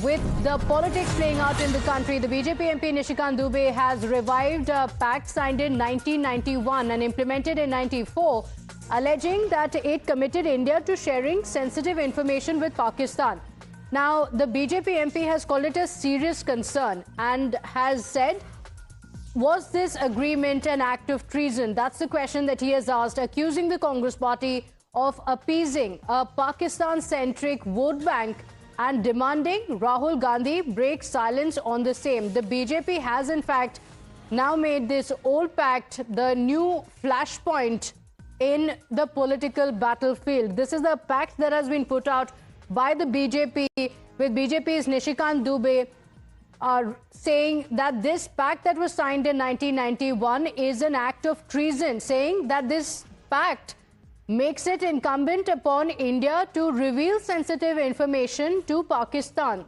With the politics playing out in the country, the BJP MP Nishikant Dubey has revived a pact signed in 1991 and implemented in 94, alleging that it committed India to sharing sensitive information with Pakistan. Now, the BJP MP has called it a serious concern and has said, was this agreement an act of treason? That's the question that he has asked, accusing the Congress party of appeasing a Pakistan-centric vote bank and demanding Rahul Gandhi break silence on the same. The BJP has in fact now made this old pact the new flashpoint in the political battlefield. This is the pact that has been put out by the BJP, with BJP's Nishikant Dubey saying that this pact that was signed in 1991 is an act of treason, saying that this pact makes it incumbent upon India to reveal sensitive information to Pakistan.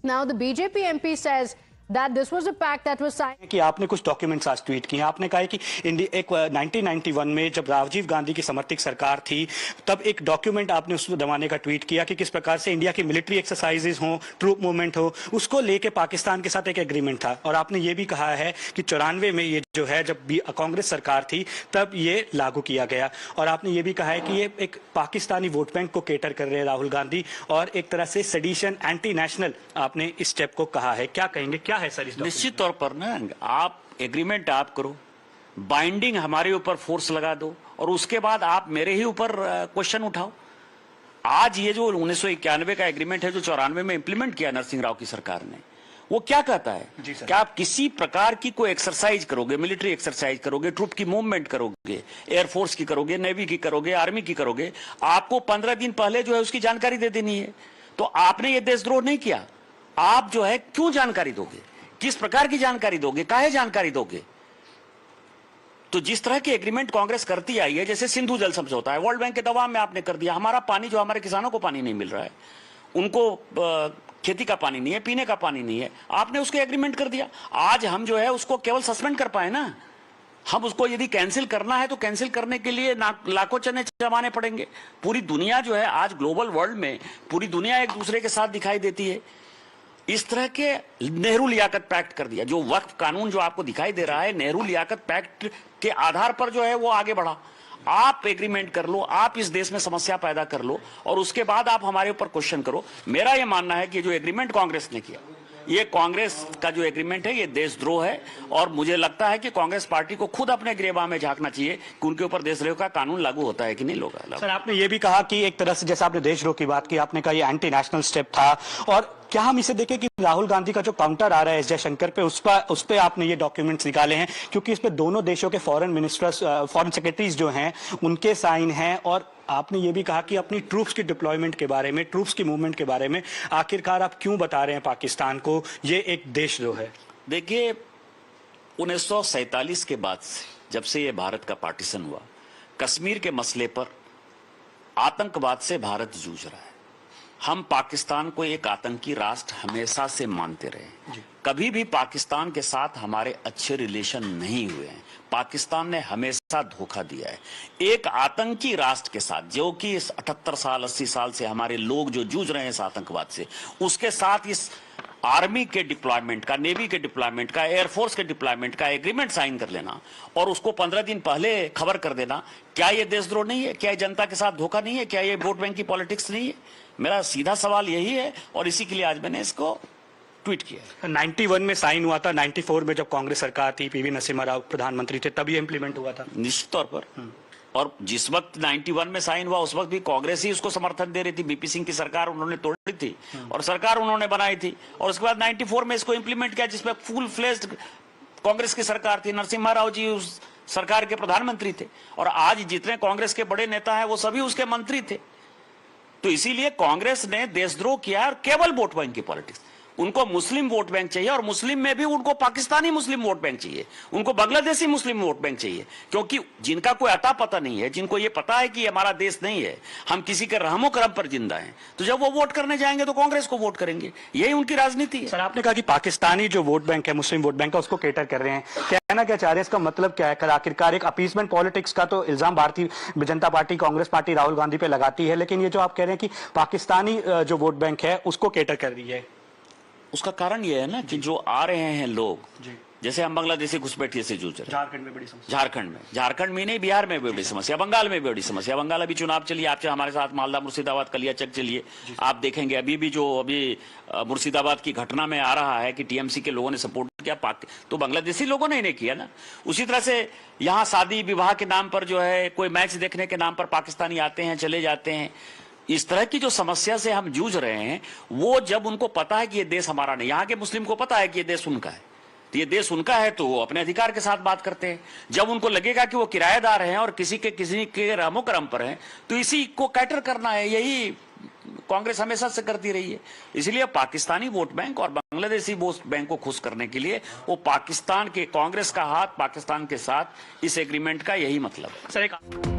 Now, the BJP MP says that this was a pact that was signed. कि आपने कुछ documents आज tweet किए हैं। आपने कहा है कि इंडिया एक 1991 में जब राजीव गांधी की समर्थित सरकार थी, तब एक डॉक्यूमेंट आपने उस जमाने का ट्वीट किया कि किस प्रकार से इंडिया की मिलिट्री एक्सरसाइजेज हो, ट्रूप मूवमेंट हो, उसको लेके पाकिस्तान के साथ एक एग्रीमेंट था। और आपने ये भी कहा है कि 94 में ये जो है, जब भी कांग्रेस सरकार थी, तब ये लागू किया गया। और आपने ये भी कहा है कि ये एक पाकिस्तानी वोट बैंक को केटर कर रहे हैं राहुल गांधी, और एक तरह से सेडिशन, एंटी नेशनल आपने इस स्टेप को कहा है। क्या कहेंगे, क्या है सर इस? निश्चित तौर पर ना, आप एग्रीमेंट आप करो, बाइंडिंग हमारे ऊपर फोर्स लगा दो, और उसके बाद आप मेरे ही ऊपर क्वेश्चन उठाओ। आज ये जो 1991 का एग्रीमेंट है, जो 94 में इंप्लीमेंट किया नरसिंह राव की सरकार ने, वो क्या कहता है कि आप किसी प्रकार की कोई एक्सरसाइज करोगे, मिलिट्री एक्सरसाइज करोगे, ट्रूप की मूवमेंट करोगे, एयरफोर्स की करोगे, नेवी की करोगे, आर्मी की करोगे, आपको 15 दिन पहले जो है उसकी जानकारी दे देनी है। तो आपने ये देशद्रोह नहीं किया। आप जो है क्यों जानकारी दोगे, किस प्रकार की जानकारी दोगे, काहे जानकारी दोगे? तो जिस तरह के एग्रीमेंट कांग्रेस करती आई है, जैसे सिंधु जल समझौता है, वर्ल्ड बैंक के दबाव में आपने कर दिया, हमारा पानी, जो हमारे किसानों को पानी नहीं मिल रहा है, उनको खेती का पानी नहीं है, पीने का पानी नहीं है, आपने उसके एग्रीमेंट कर दिया। आज हम जो है उसको केवल सस्पेंड कर पाए ना, हम उसको यदि कैंसिल करना है तो कैंसिल करने के लिए लाखों चने जमाने पड़ेंगे। पूरी दुनिया जो है आज ग्लोबल वर्ल्ड में, पूरी दुनिया एक दूसरे के साथ दिखाई देती है। इस तरह के नेहरू लियाकत पैक्ट कर दिया, जो वक्फ कानून जो आपको दिखाई दे रहा है, नेहरू लियाकत पैक्ट के आधार पर जो है वो आगे बढ़ा। आप एग्रीमेंट कर लो, आप इस देश में समस्या पैदा कर लो, और उसके बाद आप हमारे ऊपर क्वेश्चन करो। मेरा ये मानना है कि जो एग्रीमेंट कांग्रेस ने किया, ये कांग्रेस का जो एग्रीमेंट है, ये देशद्रोह है। और मुझे लगता है कि कांग्रेस पार्टी को खुद अपने गिरेबान में झांकना चाहिए कि उनके ऊपर देशद्रोह का कानून लागू होता है कि नहीं होगा। सर, आपने ये भी कहा कि एक तरह से, जैसे आपने देशद्रोह की बात की, आपने कहा ये एंटी नेशनल स्टेप था। और क्या हम इसे देखें कि राहुल गांधी का जो काउंटर आ रहा है एस जयशंकर पे, उस पे आपने ये डॉक्यूमेंट्स निकाले हैं, क्योंकि इस पे दोनों देशों के फॉरेन मिनिस्टर्स, फॉरेन सेक्रेटरीज जो हैं, उनके साइन हैं। और आपने ये भी कहा कि अपनी ट्रूप्स की डिप्लॉयमेंट के बारे में, ट्रूप्स की मूवमेंट के बारे में आखिरकार आप क्यों बता रहे हैं पाकिस्तान को ये एक देशद्रोह है? देखिए, 1947 के बाद से, जब से ये भारत का पार्टीशन हुआ, कश्मीर के मसले पर आतंकवाद से भारत जूझ रहा है। हम पाकिस्तान को एक आतंकी राष्ट्र हमेशा से मानते रहे। कभी भी पाकिस्तान के साथ हमारे अच्छे रिलेशन नहीं हुए हैं। पाकिस्तान ने हमेशा धोखा दिया है एक आतंकी राष्ट्र के साथ, जो कि इस 78 साल 80 साल से हमारे लोग जो जूझ रहे हैं इस आतंकवाद से, उसके साथ इस आर्मी के डिप्लॉयमेंट का, नेवी के डिप्लॉयमेंट का, एयरफोर्स के डिप्लॉयमेंट का एग्रीमेंट साइन कर लेना और उसको 15 दिन पहले खबर कर देना, क्या ये देशद्रोह नहीं है? क्या ये जनता के साथ धोखा नहीं है? क्या ये वोट बैंक की पॉलिटिक्स नहीं है? मेरा सीधा सवाल यही है, और इसी के लिए आज मैंने इसको ट्वीट किया। 91 में साइन हुआ था, 94 में जब कांग्रेस सरकार थी, पीवी नरसिम्हा राव प्रधानमंत्री थे, तब ये इंप्लीमेंट हुआ था। निश्चित तौर पर। और जिस वक्त 91 में साइन हुआ, उस वक्त भी कांग्रेस ही उसको समर्थन दे रही थी। बीपी सिंह की सरकार उन्होंने तोड़ी थी और सरकार उन्होंने बनाई थी, और उसके बाद 94 में इसको इंप्लीमेंट किया, जिसमें फुल फ्लेज्ड कांग्रेस की सरकार थी। नरसिम्हा राव जी उस सरकार के प्रधानमंत्री थे, और आज जितने कांग्रेस के बड़े नेता हैं वो सभी उसके मंत्री थे। तो इसीलिए कांग्रेस ने देशद्रोह किया, और केवल वोट बैंक की पॉलिटिक्स। उनको मुस्लिम वोट बैंक चाहिए, और मुस्लिम में भी उनको पाकिस्तानी मुस्लिम वोट बैंक चाहिए, उनको बांग्लादेशी मुस्लिम वोट बैंक चाहिए, क्योंकि जिनका कोई अता पता नहीं है, जिनको ये पता है कि हमारा देश नहीं है, हम किसी के रहमो करम पर जिंदा हैं, तो जब वो वोट करने जाएंगे तो कांग्रेस को वोट करेंगे। यही उनकी राजनीति है। सर, आपने कहा कि पाकिस्तानी जो वोट बैंक है, मुस्लिम वोट बैंक का, उसको केटर कर रहे हैं। कहना क्या चाह रहे हैं, इसका मतलब क्या है? आखिरकार एक अपीसमेंट पॉलिटिक्स का तो इल्जाम भारतीय जनता पार्टी, कांग्रेस पार्टी राहुल गांधी पे लगाती है, लेकिन ये जो आप कह रहे हैं कि पाकिस्तानी जो वोट बैंक है उसको केटर कर रही है, उसका कारण ये है ना कि जो आ रहे हैं लोग, जी। जैसे हम बांग्लादेशी घुसपैठिए से जूझ रहे, झारखंड में बड़ी समस्या, झारखंड में नहीं, बिहार में भी बड़ी समस्या, बंगाल में भी बड़ी समस्या। बंगाल अभी चुनाव चलिए, आप चाहे हमारे साथ मालदा, मुर्शिदाबाद, कलियाचक चलिए, आप देखेंगे अभी भी जो अभी मुर्शिदाबाद की घटना में आ रहा है कि टीएमसी के लोगों ने सपोर्ट किया, तो बांग्लादेशी लोगों ने इन्हें किया ना। उसी तरह से यहाँ शादी विवाह के नाम पर जो है, कोई मैच देखने के नाम पर पाकिस्तानी आते हैं, चले जाते हैं। इस तरह की जो समस्या से हम जूझ रहे हैं, वो जब उनको पता है कि ये देश हमारा नहीं, यहाँ के मुस्लिम को पता है कि ये देश उनका है, तो ये देश उनका है, तो वो अपने अधिकार के साथ बात करते हैं। जब उनको लगेगा कि वो किराएदार हैं और किसी के रहमो करम पर हैं, तो इसी को कैटर करना है। यही कांग्रेस हमेशा से करती रही है। इसलिए पाकिस्तानी वोट बैंक और बांग्लादेशी वोट बैंक को खुश करने के लिए वो पाकिस्तान के कांग्रेस का हाथ पाकिस्तान के साथ, इस एग्रीमेंट का यही मतलब है। सर एक